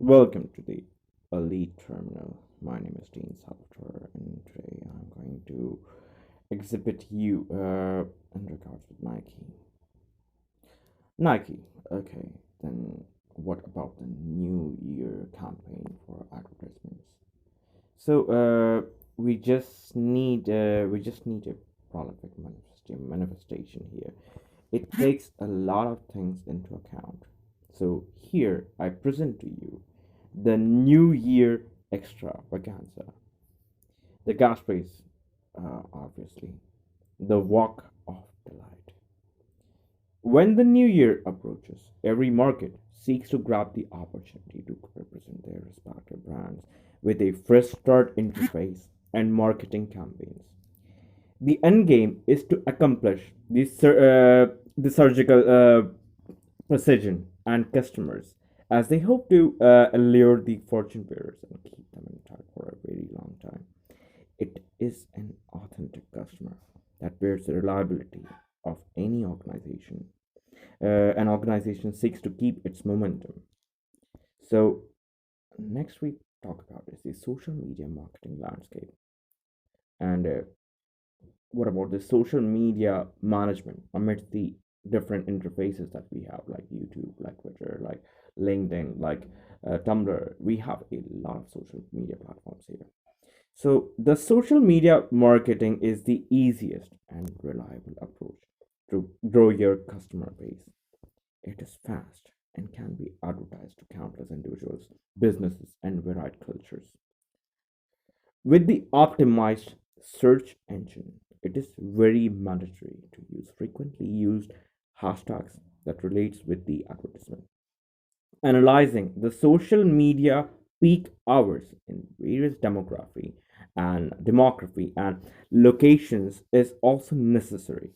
Welcome to the Elite Terminal. My name is Dean Salvatore, and today I'm going to exhibit you in regards with Nike. Nike, okay, then what about the New Year campaign for advertisements? So we just need a prolific manifestation here. It takes a lot of things into account. So here I present to you the New Year extravaganza. The gas price, obviously, the walk of delight. When the new year approaches, every market seeks to grab the opportunity to represent their respective brands with a fresh start interface and marketing campaigns. The end game is to accomplish the surgical precision and customers as they hope to allure the fortune bearers and keep them in touch for a very long time. It is an authentic customer that bears the reliability of any organization. An organization seeks to keep its momentum. So, next we talk about is the social media marketing landscape. And what about the social media management amidst the different interfaces that we have, like YouTube, like Twitter, like LinkedIn, like Tumblr? We have a lot of social media platforms here. So, the social media marketing is the easiest and reliable approach to grow your customer base. It is fast and can be advertised to countless individuals, businesses, and varied cultures. With the optimized search engine, it is very mandatory to use frequently used hashtags that relates with the advertisement. Analyzing the social media peak hours in various demography and locations is also necessary.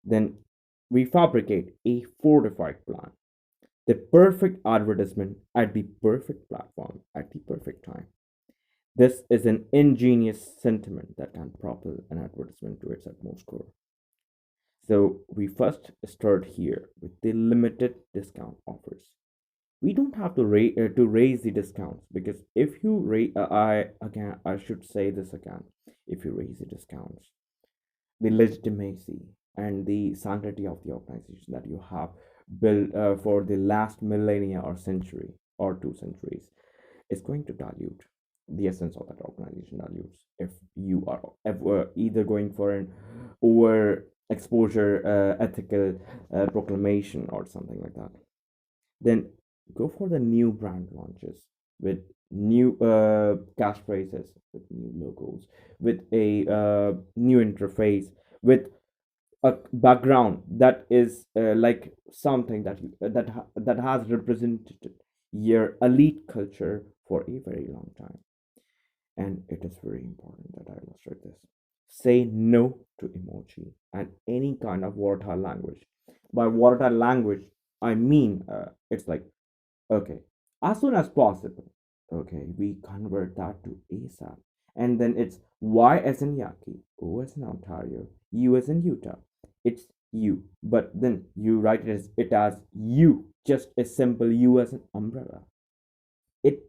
Then we fabricate a fortified plan, the perfect advertisement at the perfect platform at the perfect time. This is an ingenious sentiment that can propel an advertisement to its utmost core. So we first start here with the limited discount offers. We don't have to raise the discounts, because if you raise, I should say this again, if you raise the discounts, the legitimacy and the sanctity of the organization that you have built for the last millennia or century or 2 centuries is going to dilute the essence of that organization. Dilutes if you are ever either going for an over exposure ethical proclamation or something like that. Then go for the new brand launches with new cash prices, with new logos, with a new interface, with a background that is like something that has represented your elite culture for a very long time. And it is very important that I illustrate this. Say no to emoji and any kind of volatile language. By volatile language, I mean it's like, okay, as soon as possible. Okay, we convert that to ASAP. And then it's Y as in Yaki, O as in Ontario, U as in Utah. It's you. But then you write it as you, just a simple U as an umbrella. It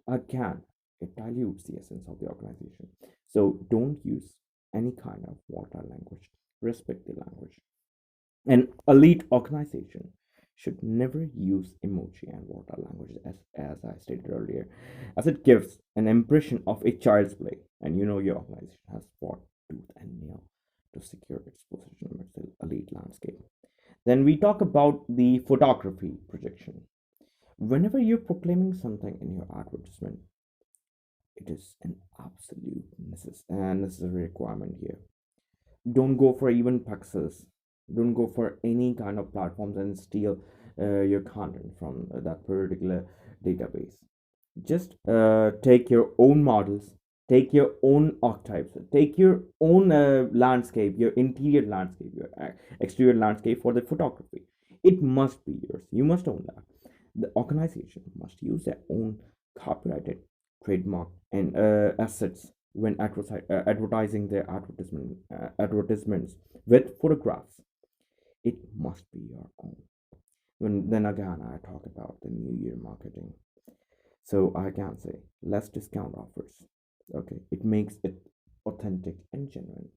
again, it dilutes the essence of the organization. So don't use any kind of volatile language. Respect the language. An elite organization should never use emoji and volatile language, as I stated earlier, as it gives an impression of a child's play, and you know your organization has fought tooth and nail to secure its position amidst the elite landscape. Then we talk about the photography projection. Whenever you're proclaiming something in your advertisement, it is an absolute necessary requirement here. Don't go for even pixels. Don't go for any kind of platforms and steal your content from that particular database. Just take your own models, take your own archetypes, take your own landscape, your interior landscape, your exterior landscape for the photography. It must be yours. You must own that. The organization must use their own copyrighted trademark and assets when advertising their advertisements with photographs. It must be your own. Then again, I talk about the New Year marketing. So I can say less discount offers. Okay, it makes it authentic and genuine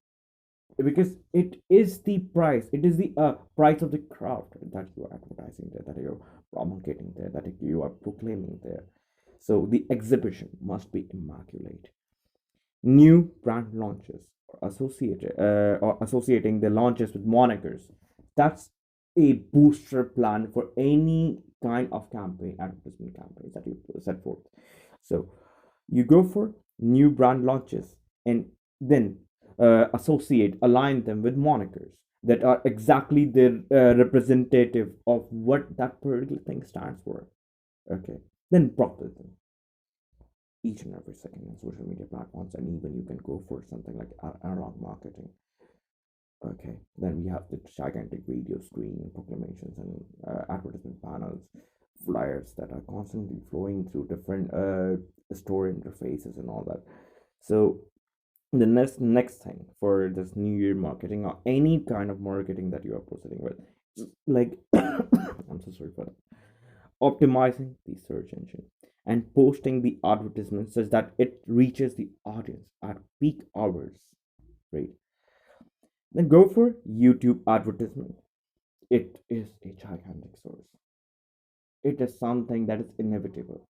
because it is the price. It is the price of the craft that you are advertising there, that you're promulgating there, that you are proclaiming there. So the exhibition must be immaculate. New brand launches or associating the launches with monikers. That's a booster plan for any kind of campaign, advertisement campaigns that you set forth. So you go for new brand launches and then align them with monikers that are exactly the representative of what that particular thing stands for. Okay, then profit them each and every second on social media platforms, and even you can go for something like analog marketing. Okay, then we have the gigantic video screen proclamations and advertisement panels, flyers that are constantly flowing through different store interfaces and all that. So the next thing for this new year marketing or any kind of marketing that you are proceeding with, like I'm so sorry for that, optimizing the search engine and posting the advertisement such that it reaches the audience at peak hours, right? Then go for YouTube advertisement. It is a gigantic source. It is something that is inevitable.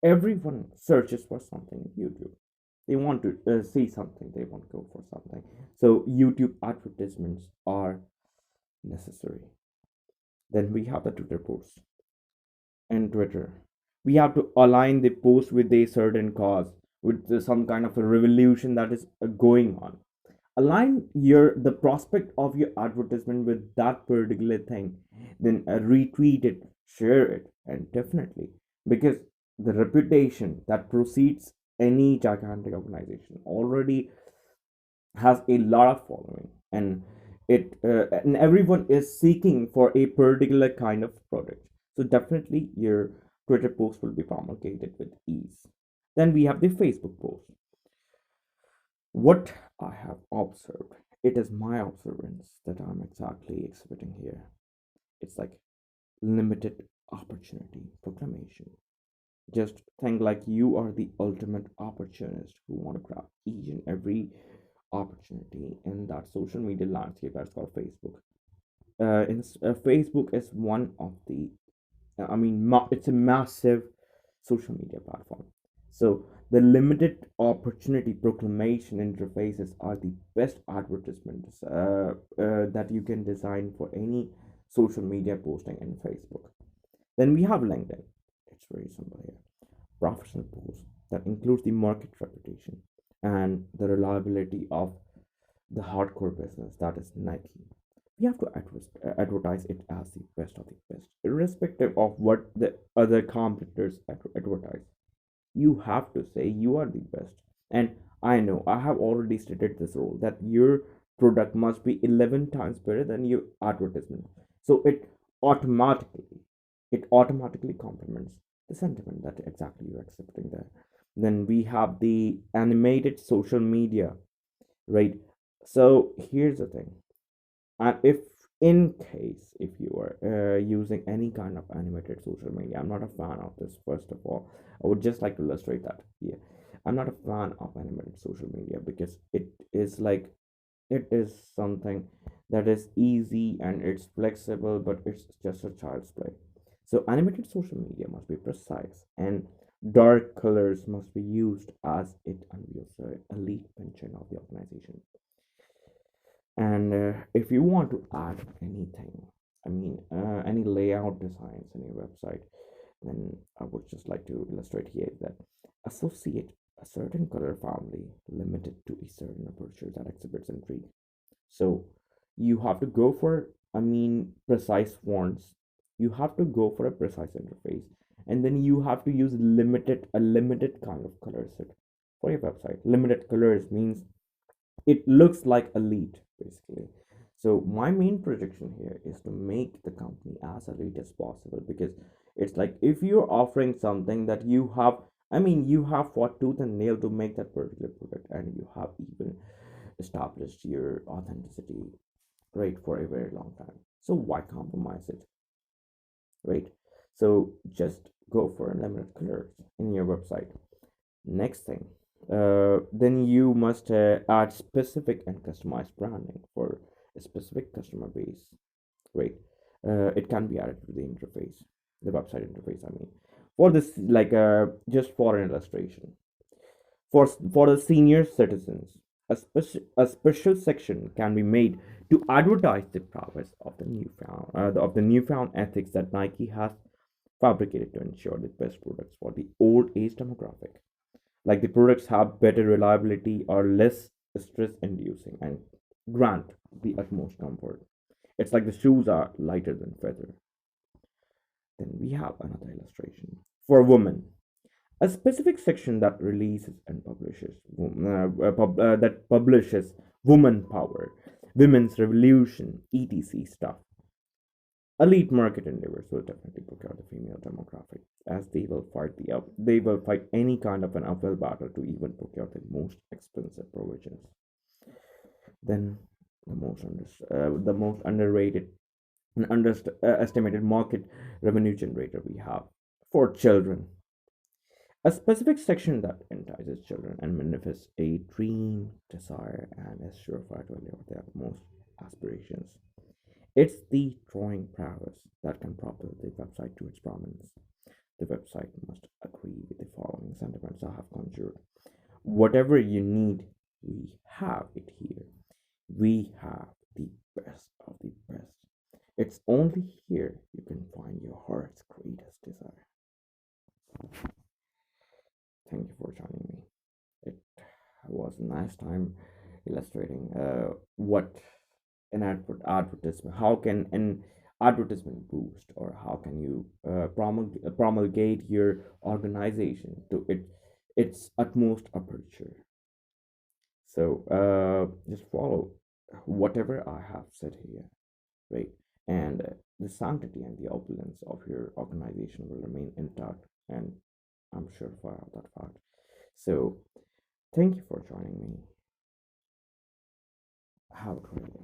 Everyone searches for something on YouTube. They want to see something, they want to go for something. So YouTube advertisements are necessary. Then we have the Twitter posts and Twitter. We have to align the post with a certain cause, with some kind of a revolution that is going on. Align your the prospect of your advertisement with that particular thing. Then retweet it, share it, and definitely because the reputation that precedes any gigantic organization already has a lot of following, and it and everyone is seeking for a particular kind of product, so definitely your Twitter post will be promulgated with ease. Then we have the Facebook post. What I have observed, it is my observance that I'm exactly exhibiting here. It's like limited opportunity proclamation. Just think like you are the ultimate opportunist who want to grab each and every opportunity in that social media landscape that's called Facebook. Facebook is one of the, it's a massive social media platform. So the limited opportunity proclamation interfaces are the best advertisements that you can design for any social media posting in Facebook. Then we have LinkedIn. It's very simple here. Professional post that includes the market reputation and the reliability of the hardcore business that is Nike. We have to advertise it as the best of the best, irrespective of what the other competitors advertise. You have to say you are the best. And I know I have already stated this rule that your product must be 11 times better than your advertisement. So automatically, it automatically complements the sentiment that exactly you're accepting there. Then we have the animated social media, right? So here's the thing, and if in case if you are using any kind of animated social media, I'm not a fan of this. First of all, I would just like to illustrate that here. I'm not a fan of animated social media because it is like, it is something that is easy and it's flexible, but it's just a child's play. So animated social media must be precise, and dark colors must be used as it unveils the elite pension of the organization. And if you want to add anything, any layout designs in your website, then I would just like to illustrate here that associate a certain color family limited to a certain aperture that exhibits intrigue. So you have to go for, precise fonts. You have to go for a precise interface, and then you have to use a limited kind of color set for your website. Limited colors means it looks like elite basically. So my main projection here is to make the company as elite as possible, because it's like if you're offering something that you have, you have fought tooth and nail to make that particular product, and you have even established your authenticity, right, for a very long time. So why compromise it, right? So just Go for unlimited colors in your website. Next thing, then you must add specific and customized branding for a specific customer base. Right? It can be added to the interface, the website interface. I mean, for this, like just for an illustration, for the senior citizens, a special section can be made to advertise the prowess of the newfound ethics that Nike has fabricated to ensure the best products for the old age demographic. Like the products have better reliability or less stress inducing and grant the utmost comfort. It's like the shoes are lighter than feather. Then we have another illustration for women. A specific section that releases and publishes that publishes woman power, women's revolution, etc. stuff. Elite market endeavors will definitely procure the female demographic, as they will fight any kind of an uphill battle to even procure the most expensive provisions. Then the most underrated and underestimated market revenue generator we have for children. A specific section that entices children and manifests a dream, desire, and is surefire to deliver their most aspirations. It's the drawing prowess that can propel the website to its prominence. The website must agree with the following sentiments I have conjured. Whatever you need, we have it here. We have the best of the best. It's only here you can find your heart's greatest desire. Thank you for joining me. It was a nice time illustrating what an advertisement, how can an advertisement boost, or how can you promulgate your organization to its utmost aperture. So just follow whatever I have said here, right? And the sanctity and the opulence of your organization will remain intact, and I'm sure for that fact. So thank you for joining me. Have a great day.